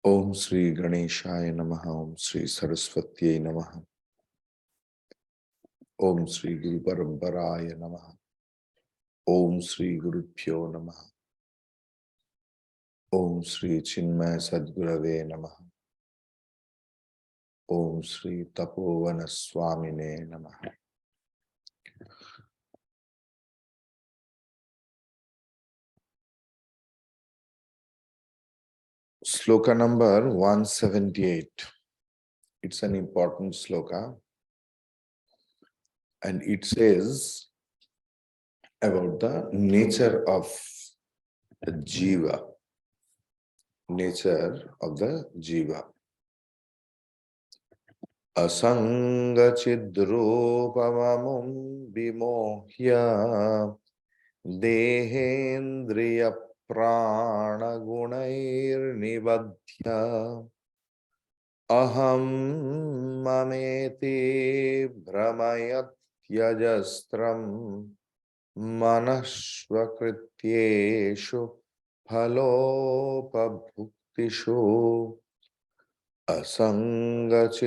ओम श्री गणेशाय नमः। ओम श्री सरस्वत्यै नमः। ओम श्री गुरु परंपराय नमः। ओम श्री गुरुभ्यो नमः। ओम श्री चिन्मय सद्गुरवे नमः। ओम श्री तपोवन स्वामिने नमः। Sloka number 178. It's an important sloka, and it says about the nature of the jiva. Nature of the jiva. असंगचिद्रूपममुं विमोह्य देहेन्द्रिय प्राणगुणैर्निबध्य अहं ममेति भ्रमयत्यजस्रं मनस्वकृत्येषु फलोपभुक्तिषु असंगचिद्रूपममुं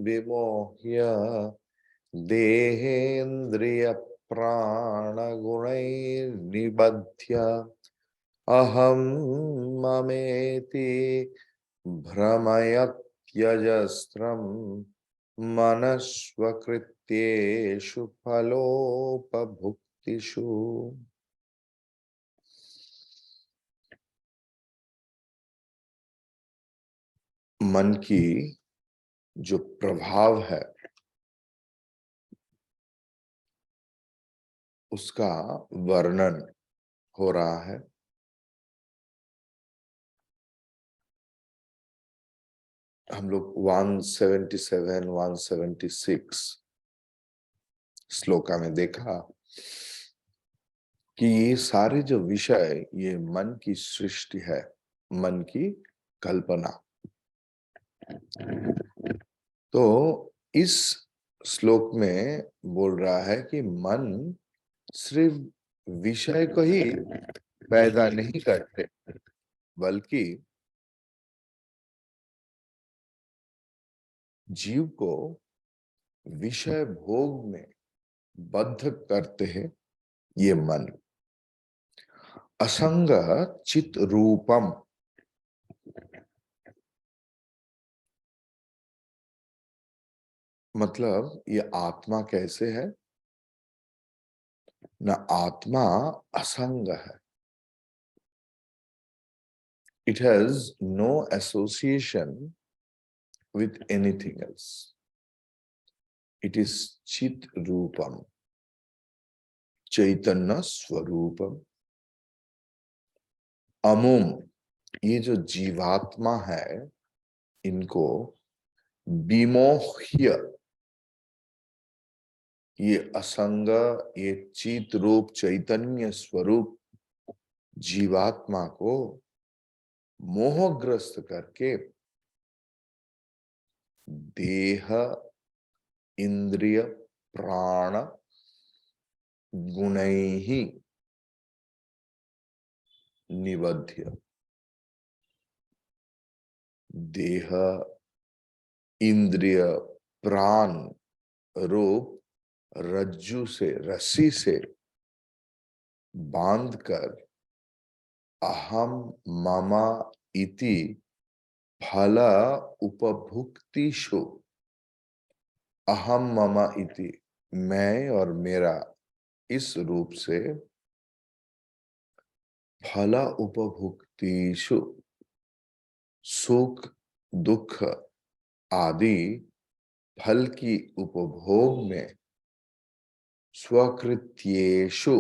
विमोह्य देहेन्द्रिय प्राणगुणैर्निबध्य अहं ममेति भ्रमयत्यजस्रं मनस्वकृत्येषु फलोपभुक्तिषु। मन की जो प्रभाव है उसका वर्णन हो रहा है। हम लोग 177, 176 श्लोका में देखा कि ये सारे जो विषय ये मन की सृष्टि है, मन की कल्पना। तो इस श्लोक में बोल रहा है कि मन सिर्फ विषय को ही पैदा नहीं करते, बल्कि जीव को विषय भोग में बद्ध करते हैं ये मन। असंग चित रूपम, मतलब ये आत्मा कैसे है ना, आत्मा असंग है। It has no association with anything else. It is Chit Rupam, Chaitanya Swarupam. अमुम, ये जो जीवात्मा है इनको विमोह्य, ये असंग, ये चित रूप चैतन्य स्वरूप जीवात्मा को मोहग्रस्त करके देह इंद्रिय प्राण गुणैः निबध्य, देह इंद्रिय प्राण रूप रज्जु से, रस्सी से बांधकर अहम ममा इति फल उपभुक्तिषु, अहम ममा इति मैं और मेरा, इस रूप से फल उपभुक्तिषु सुख दुख आदि फल की उपभोग में स्वकृत्येषु,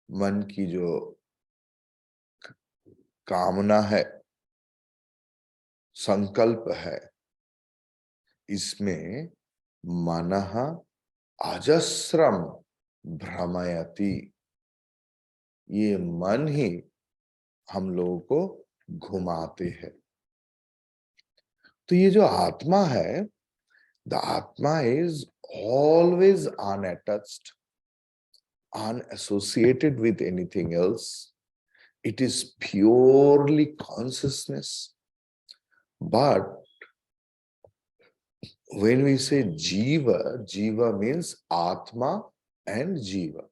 मन की जो कामना है, संकल्प है, इसमें मनः अजस्रम भ्रमयति, ये मन ही हम लोगों को घुमाते हैं। तो ये जो आत्मा है, द आत्मा is always unattached, unassociated with anything else. It is purely consciousness. But when we say Jiva, Jiva means Atma and Jiva.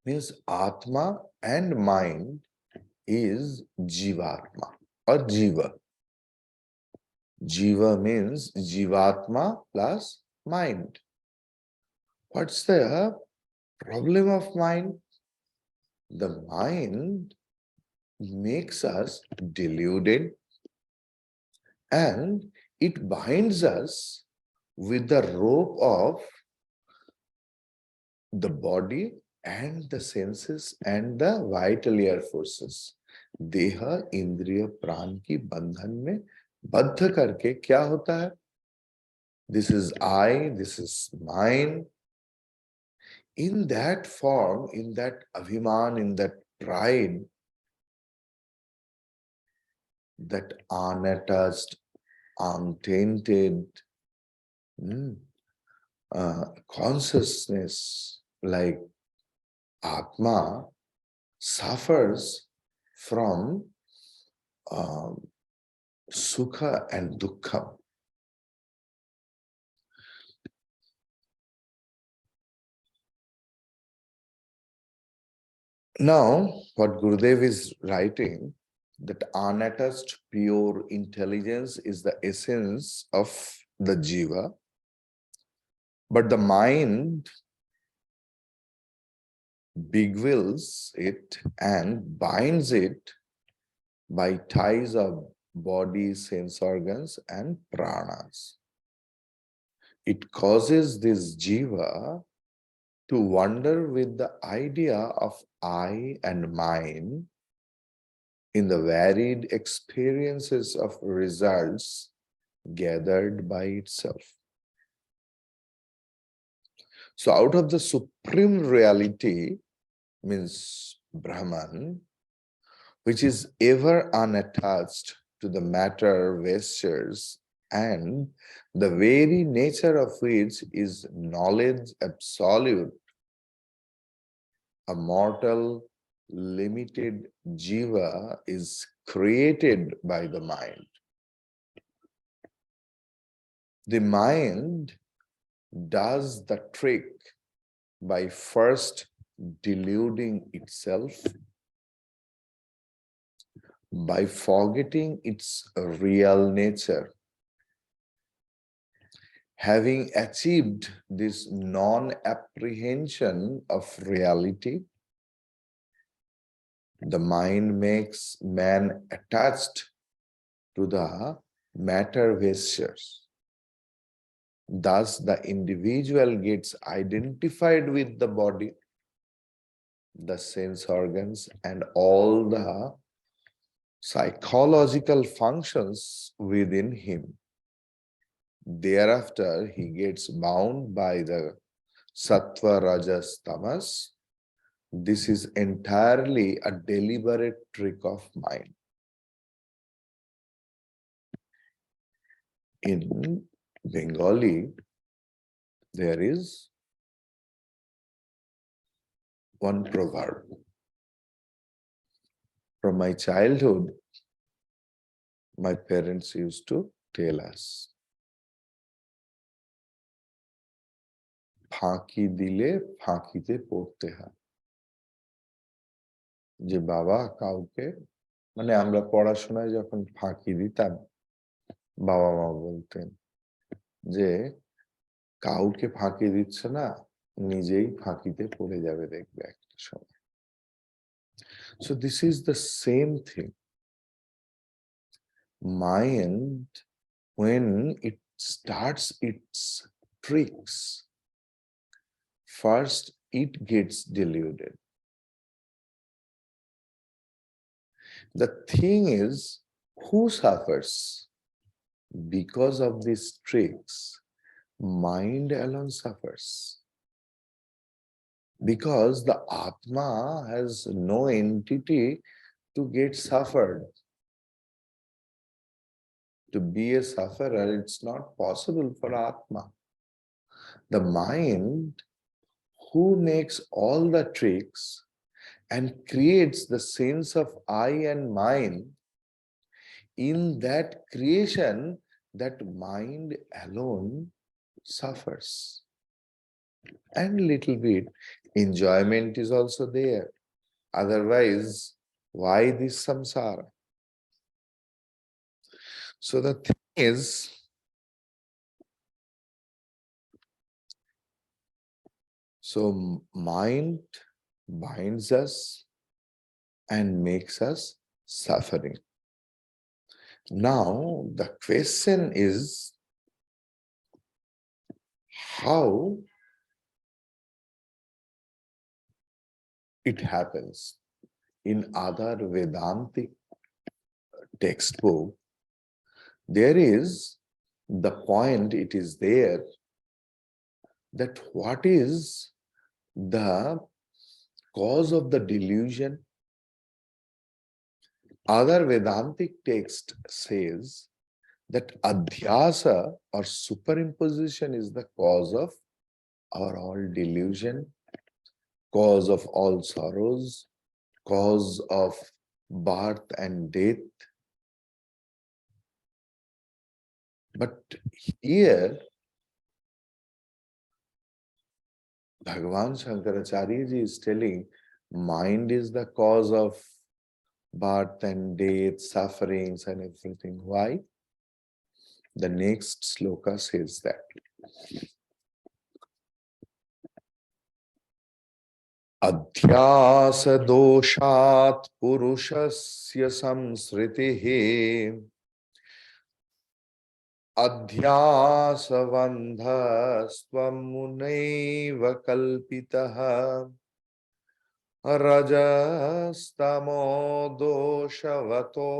Means Atma and mind is Jivatma or Jiva. Jiva means Jivatma plus mind. What's the problem of mind? The mind makes us deluded and it binds us with the rope of the body and the senses and the vital air forces. देह इंद्रिय प्राण की बंधन में बद्ध करके क्या होता है? This is I, this is mine. In that form, in that abhiman, in that pride, that unattached, untainted consciousness like Atma suffers from sukha and dukkha. Now, what Gurudev is writing, that unattached pure intelligence is the essence of the jiva, but the mind beguiles it and binds it by ties of body, sense organs, and pranas. It causes this jiva to wander with the idea of I and mine in the varied experiences of results gathered by itself. So out of the supreme reality, means Brahman, which is ever unattached to the matter vestures and the very nature of which is knowledge absolute, a mortal limited jiva is created by the mind. The mind does the trick by first deluding itself, by forgetting its real nature. Having achieved this non-apprehension of reality, the mind makes man attached to the matter vestures. Thus, the individual gets identified with the body, the sense organs, and all the psychological functions within him. Thereafter, he gets bound by the sattva, rajas, tamas. This is entirely a deliberate trick of mind. In Bengali, there is one proverb. From my childhood, my parents used to tell us, ফাঁকি দিলে ফাঁকিতে পড়তে হয়। যে বাবা কাউকে, মানে আমরা পড়াশোনায় যখন ফাঁকি দিতাম, বাবা মা বলতেন যে কাউকে ফাঁকি দিচ্ছ না, নিজেই ফাঁকিতে পড়ে যাবে দেখবে একটা সময়। So this is the same thing. Mind, when it starts its tricks, first it gets deluded. The thing is, who suffers? Because of these tricks, mind alone suffers. Because the Atma has no entity to get suffered. To be a sufferer, it's not possible for Atma. The mind, who makes all the tricks and creates the sense of I and mine. In that creation, that mind alone suffers. And little bit enjoyment is also there. Otherwise, why this samsara? So the thing is, so mind binds us and makes us suffering. Now, the question is how it happens. In other Vedantic textbook, there is the point, it is there that what is the cause of the delusion. Other Vedantic text says that adhyasa or superimposition is the cause of our all delusion, cause of all sorrows, cause of birth and death. But here, Bhagavan Shankaracharya ji is telling mind is the cause of birth and death, sufferings and everything. Why? The next sloka says that. Adhyasa doshat purushasya samsritihi adhyasa bandhasvam munaiva kalpitaha rajastamo doshavato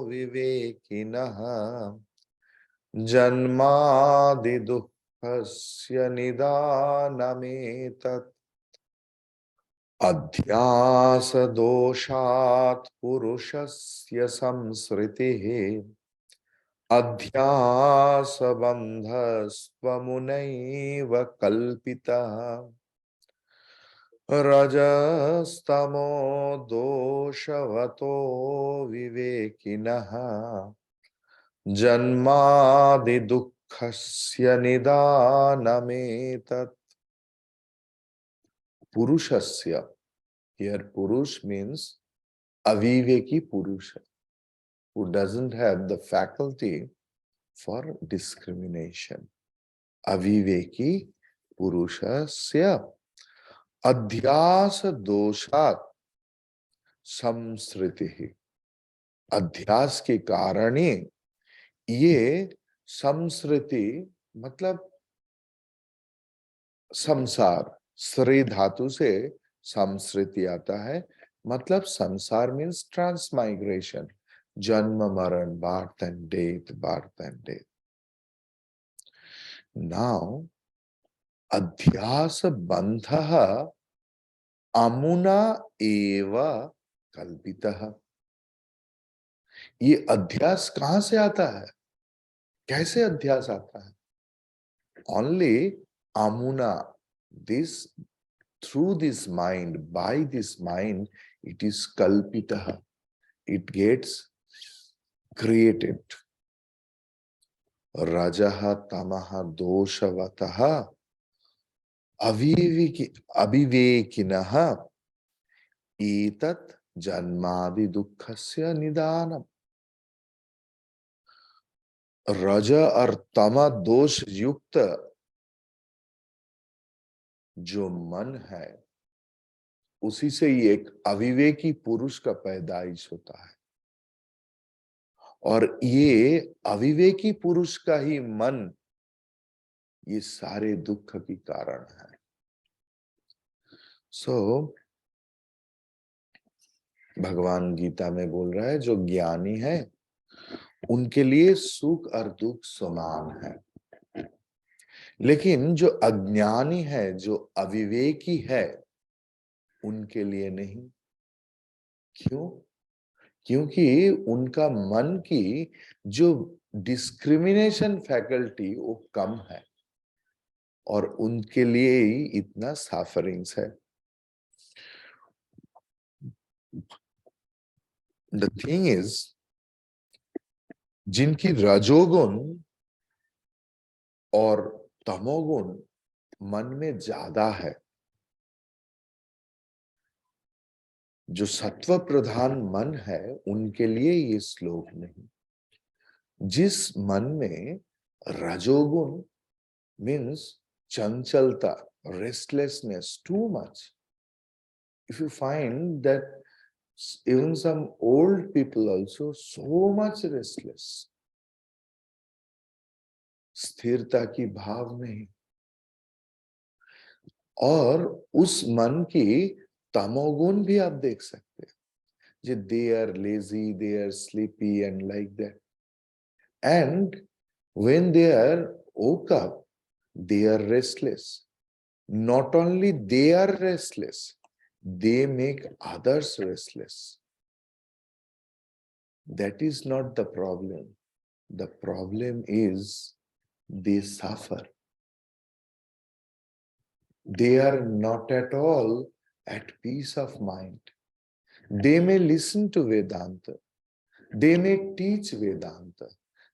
vivekinaha janmadi dukhasya nidanametat adhyas doshat purushasya samsritihi adhyas bandhasvamunaiva kalpitaha rajastamo doshavato vivekinaha janmadi dukhasya nidanametat. Purushasya. Here Purush means aviveki Purusha, who doesn't have the faculty for discrimination. Aviveki Purushasya adhyasa doshat samsritihi. अध्यास के कारण ही ये samsriti मतलब संसार, श्री धातु से samsriti आता है, मतलब संसार मीन्स ट्रांसमाइग्रेशन, जन्म मरण, birth and death, birth and death. Now, adhyas bandha amuna eva kalpitaha. ये अध्यास कहां से आता है? कैसे अध्यास आता है? Only amuna, this through this mind, by this mind, it is kalpitaha. It gets created. Rajaha tamaha doshavataha abhivekinaha etat janmadi dukkhasya nidanam. रजा और तमा दोष युक्त जो मन है, उसी से ये एक अविवेकी पुरुष का पैदाइश होता है, और ये अविवेकी पुरुष का ही मन ये सारे दुख की कारण है. भगवान गीता में बोल रहा है जो ज्ञानी है उनके लिए सुख और दुख समान है, लेकिन जो अज्ञानी है, जो अविवेकी है, उनके लिए नहीं. क्यों? क्योंकि उनका मन की जो डिस्क्रिमिनेशन फैकल्टी वो कम है. और उनके लिए ही इतना सफरिंग्स है। द थिंग इज, जिनकी रजोगुण और तमोगुण मन में ज्यादा है, जो सत्व प्रधान मन है, उनके लिए ये श्लोक नहीं। जिस मन में रजोगुण मीन्स चंचलता, restlessness too much. If you find that even some old people also so much restless, स्थिरता की भाव नहीं, और उस मन की तमोगुण भी आप देख सकते हैं, जो they are lazy, they are sleepy and like that. And when they are woke up, they are restless. Not only they are restless, they make others restless. That is not the problem. The problem is they suffer. They are not at all at peace of mind. They may listen to Vedanta. They may teach Vedanta.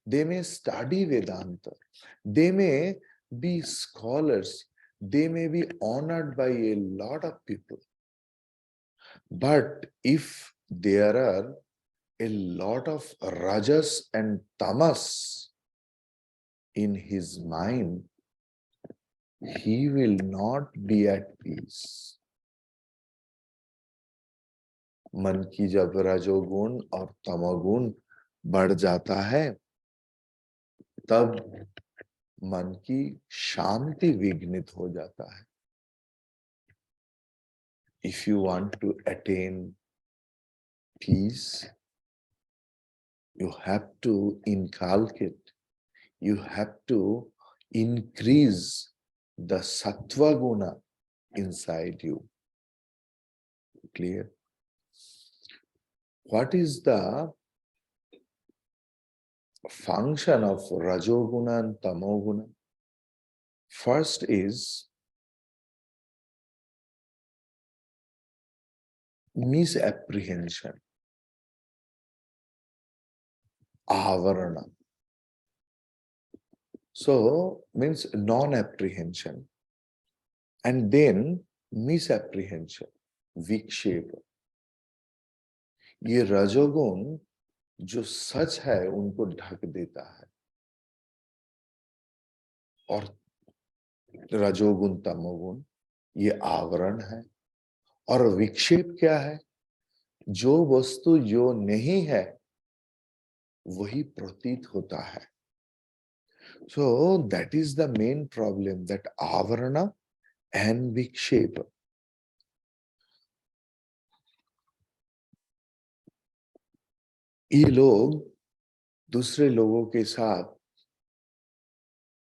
They may study Vedanta. They may be scholars. They may be honored by a lot of people. But if there are a lot of rajas and tamas in his mind, he will not be at peace. मन की जब रजोगुण और तमोगुण बढ़ जाता है, तब मन की शांति विघ्नित हो जाता है। If you want to attain peace, you have to inculcate, you have to increase the sattva guna inside you. Clear? What is the function of rajoguna and tamoguna? First is misapprehension, avarana. So means non-apprehension, and then misapprehension, vikshepa. ये रजोगुण जो सच है उनको ढक देता है, और रजोगुण तमोगुण ये आवरण है। और विक्षेप क्या है? जो वस्तु जो नहीं है वही प्रतीत होता है। So that is the main problem, that avarana and vikshepa. ये लोग दूसरे लोगों के साथ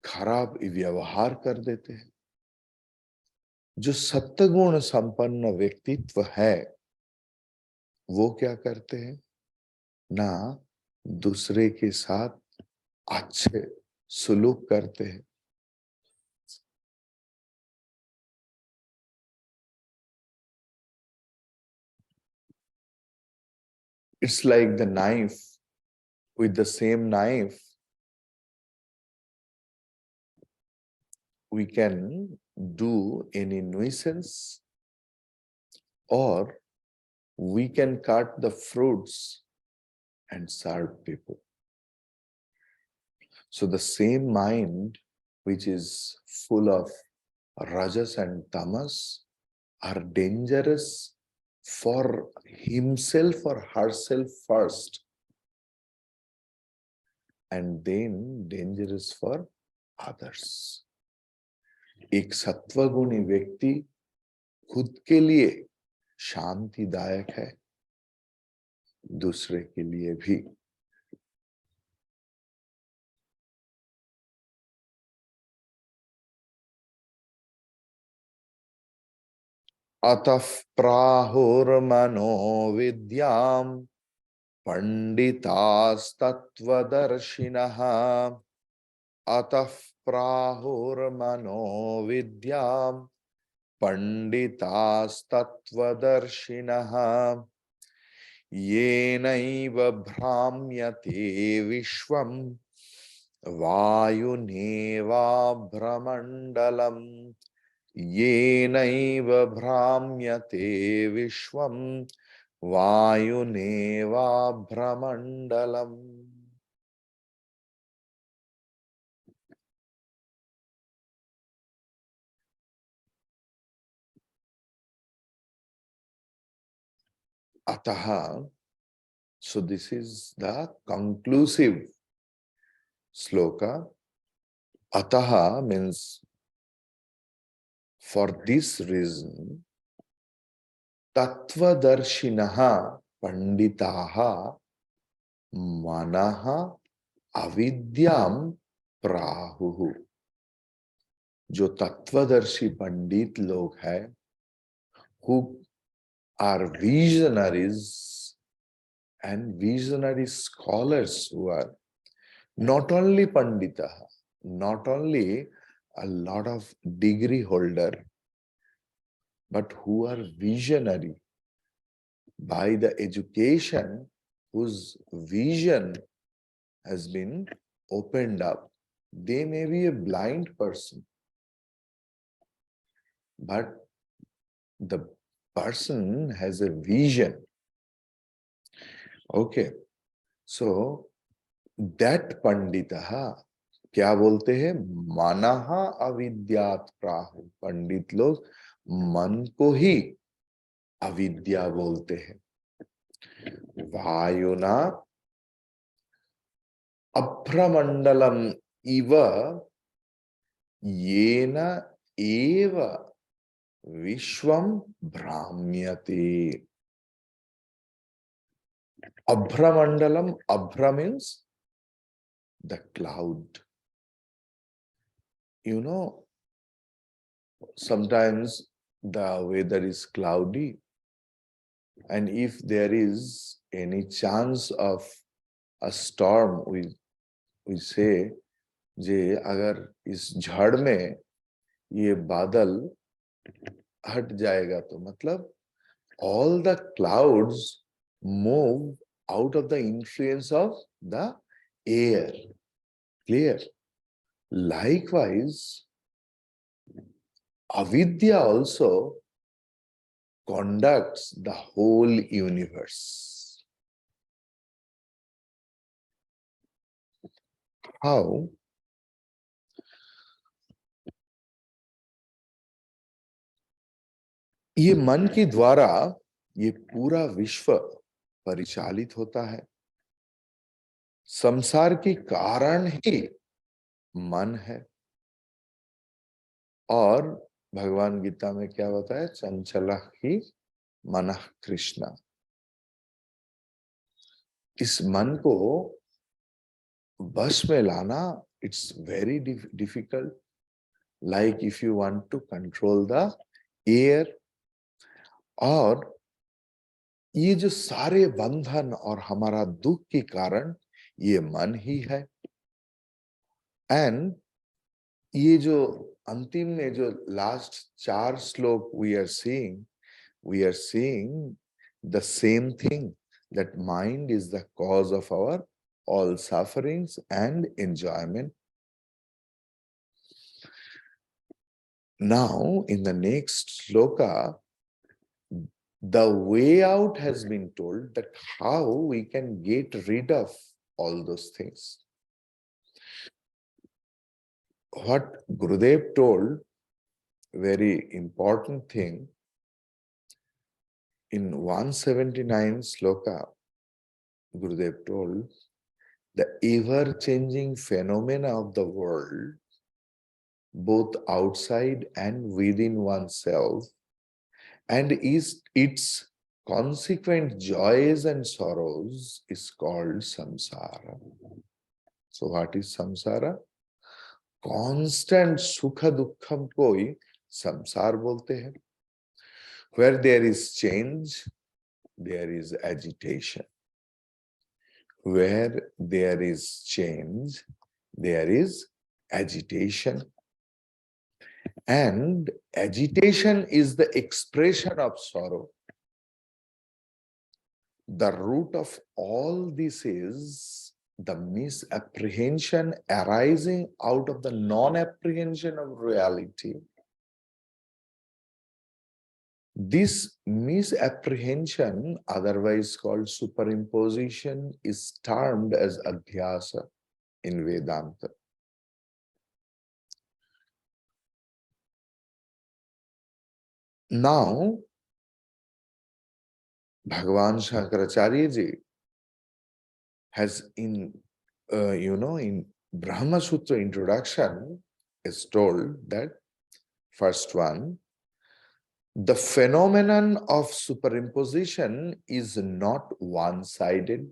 खराब व्यवहार कर देते हैं। जो सत्वगुण संपन्न व्यक्तित्व है वो क्या करते हैं? ना दूसरे के साथ अच्छे सुलूक करते हैं। It's like the knife. With the same knife, we can do any nuisance, or we can cut the fruits and serve people. So the same mind which is full of rajas and tamas are dangerous for himself or herself first, and then dangerous for others. एक सत्वगुणी व्यक्ति खुद के लिए शांतिदायक है, दूसरे के लिए भी। अतः प्राहुर्मनो विद्याम पंडितास्तत्वदर्शिनः, अतः प्राहुर्मनो विद्यां पंडितास्तत्त्वदर्शिनः येनैव भ्राम्यते विश्वं वायुनेवाभ्रमण्डलम् येनैव भ्राम्यते विश्वं वायुनेवाभ्रमण्डलम्। Ataha, so this is the conclusive sloka. Ataha means for this reason, Tatvadarshinaha Panditaha Manaha Avidyam Prahuhu. जो तत्वदर्शी पंडित लोग हैं, who are visionaries and visionary scholars who are not only pandita, not only a lot of degree holder, but who are visionary by the education whose vision has been opened up. They may be a blind person, but the person has a vision. Okay, so that panditaha क्या बोलते हैं? मनहा अविद्यात प्राहु. पंडित लोग मन को ही अविद्या बोलते हैं. वायुना अभ्रमंडलम इव येन एव विश्वम भ्राम्यते. Abhramandalam, Abhra means the cloud. You know, sometimes the weather is cloudy, and if there is any chance of a storm, we say, जे अगर इस झड़ में ये बादल हट जाएगा तो मतलब all the clouds move out of the influence of the air. Clear? Likewise, avidya also conducts the whole universe. How? ये मन के द्वारा ये पूरा विश्व परिचालित होता है. संसार के कारण ही मन है. और भगवान गीता में क्या बताया? चंचला ही मन कृष्णा. इस मन को बस में लाना, it's very difficult. Like if you want to control the air. और ये जो सारे बंधन और हमारा दुख के कारण ये मन ही है. एंड ये जो अंतिम में जो लास्ट 4 श्लोक we are seeing the same thing, that mind is the cause of our all sufferings and enjoyment. Now, in the next shloka, the way out has been told, that how we can get rid of all those things. What Gurudev told, very important thing, in 179 shloka, Gurudev told, the ever-changing phenomena of the world, both outside and within oneself, and its consequent joys and sorrows is called samsara. So what is samsara? Constant sukha dukkham ko he samsar बोलते हैं. Where there is change, there is agitation. Where there is change, there is agitation. And agitation is the expression of sorrow. The root of all this is the misapprehension arising out of the non-apprehension of reality. This misapprehension, otherwise called superimposition, is termed as adhyasa in Vedanta. Now, Bhagavan Shankaracharya ji has in Brahma Sutra introduction is told that first one, the phenomenon of superimposition is not one-sided.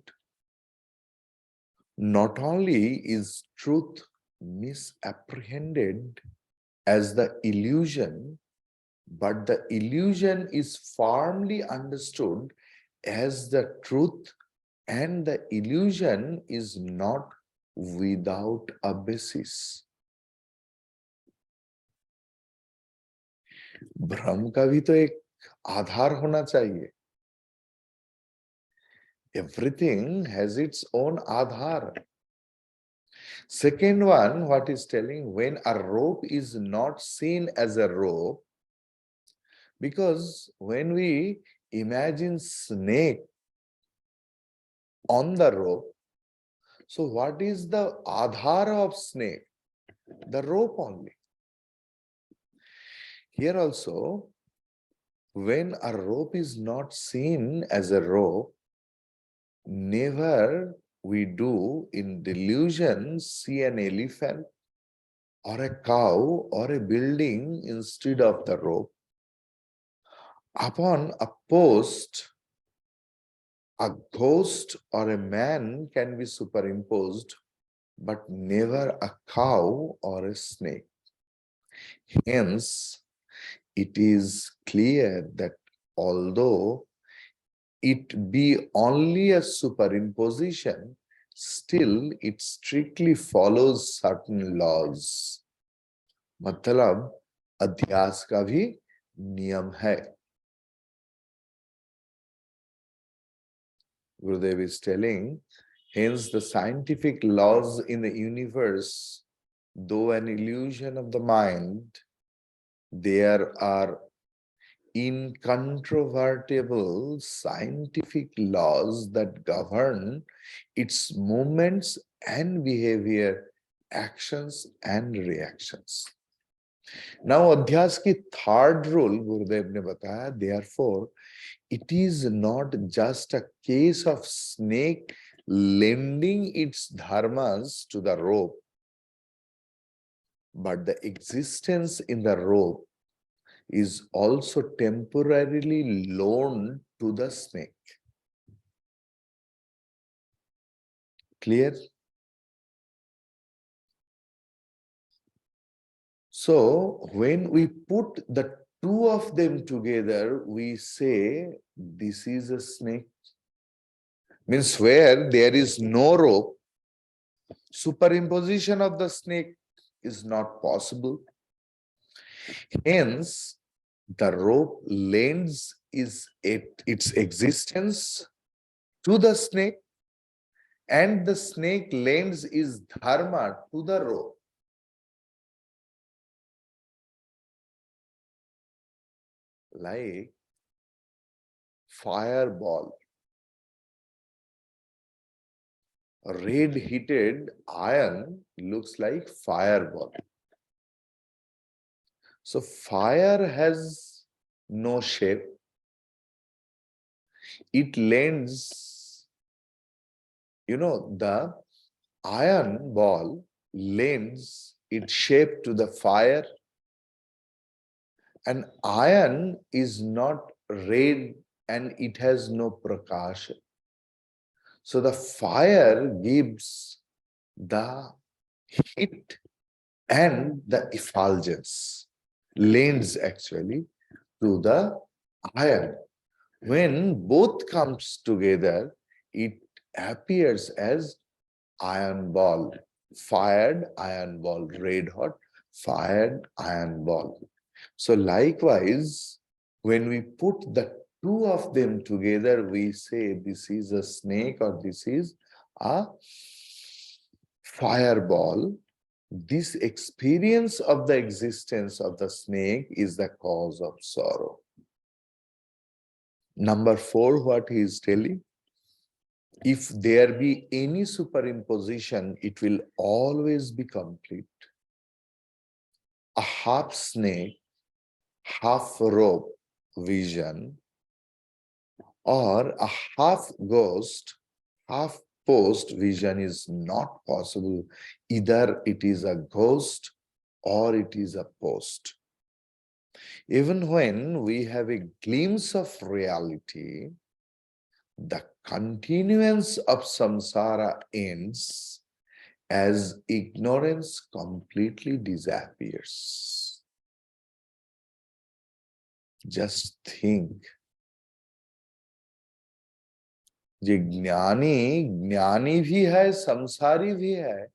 Not only is truth misapprehended as the illusion, but the illusion is firmly understood as the truth, and the illusion is not without a basis. भ्रम का भी तो एक आधार होना चाहिए. Everything has its own Aadhaar. Second one, what is telling, when a rope is not seen as a rope, because when we imagine snake on the rope, so what is the adhara of snake? The rope only. Here also, when a rope is not seen as a rope, never we do in delusion see an elephant or a cow or a building instead of the rope. Upon a post, a ghost or a man can be superimposed, but never a cow or a snake. Hence, it is clear that although it be only a superimposition, still it strictly follows certain laws. मतलब अध्यास का भी नियम है. Gurudev is telling, hence the scientific laws in the universe, though an illusion of the mind, there are incontrovertible scientific laws that govern its movements and behavior, actions and reactions. Now, Adhyas ki third rule, Gurudev ne bataya, therefore, it is not just a case of snake lending its dharmas to the rope, but the existence in the rope is also temporarily loaned to the snake. Clear? So, when we put the two of them together, we say this is a snake. Means where there is no rope, superimposition of the snake is not possible. Hence, the rope lends its existence to the snake, and the snake lends its dharma to the rope. Like fireball. Red heated iron looks like fireball. So fire has no shape. It lends, the iron ball lends its shape to the fire, and iron is not red and it has no prakasha. So the fire gives the heat and the effulgence, lends actually to the iron. When both comes together, it appears as iron ball. fired iron ball, red hot, fired iron ball. So likewise, when we put the two of them together, we say this is a snake or this is a fireball. This experience of the existence of the snake is the cause of sorrow. Number 4, what he is telling? If there be any superimposition, it will always be complete. A half snake, half rope vision, or a half ghost, half post vision is not possible. Either it is a ghost or it is a post. Even when we have a glimpse of reality, the continuance of samsara ends as ignorance completely disappears. Just think. ये ज्ञानी भी है, संसारी भी है.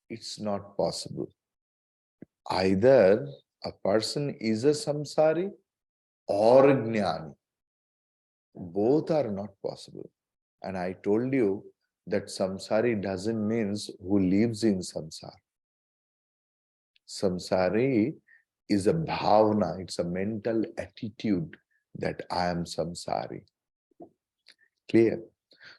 It's not possible. Either a person is a samsari or a jnani. Both are not possible. And I told you that samsari doesn't mean who lives in samsara. Samsari is a bhavana, it's a mental attitude that I am samsari. Clear?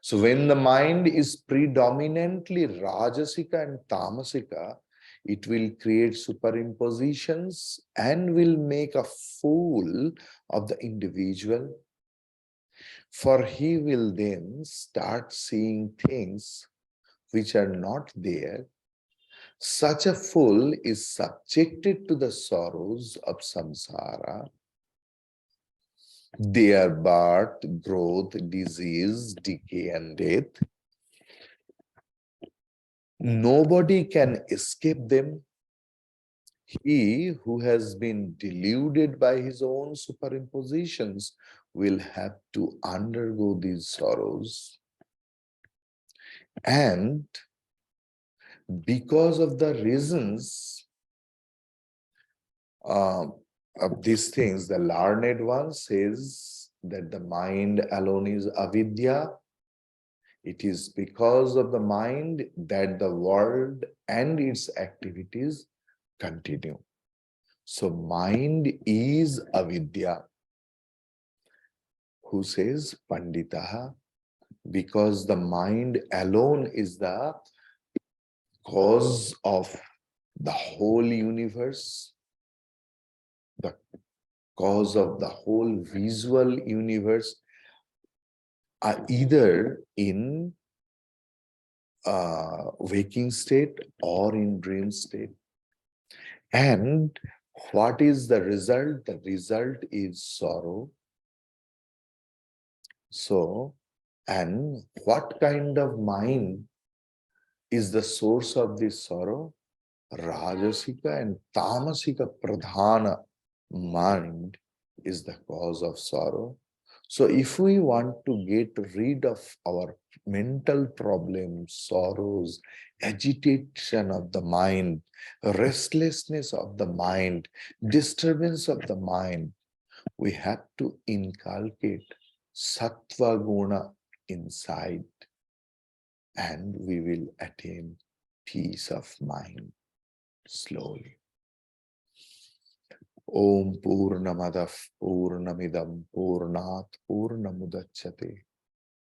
So when the mind is predominantly rajasika and tamasika, it will create superimpositions and will make a fool of the individual. For he will then start seeing things which are not there. Such a fool is subjected to the sorrows of samsara, their birth, growth, disease, decay, and death. Nobody can escape them. He who has been deluded by his own superimpositions will have to undergo these sorrows. And because of the reasons of these things, the learned one says that the mind alone is avidya. It is because of the mind that the world and its activities continue. So mind is avidya. Who says? Panditaha. Because the mind alone is the cause of the whole universe, the cause of the whole visual universe, are either in waking state or in dream state. And what is the result? The result is sorrow. So, and what kind of mind is the source of this sorrow? Rajasika and Tamasika pradhana mind is the cause of sorrow. So if we want to get rid of our mental problems, sorrows, agitation of the mind, restlessness of the mind, disturbance of the mind, we have to inculcate sattva guna inside, and we will attain peace of mind slowly. Om Purnamadav Purnamidam Purnat Purnamudachyate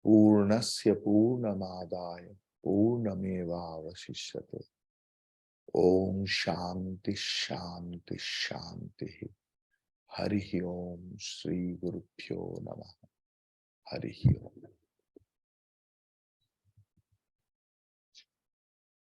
Purnasya Purnamadaya Purnameva Vasishyate. Om Shanti Shanti Shanti. Harihi Om Shri Guru Pyo Namah. Harihi Om.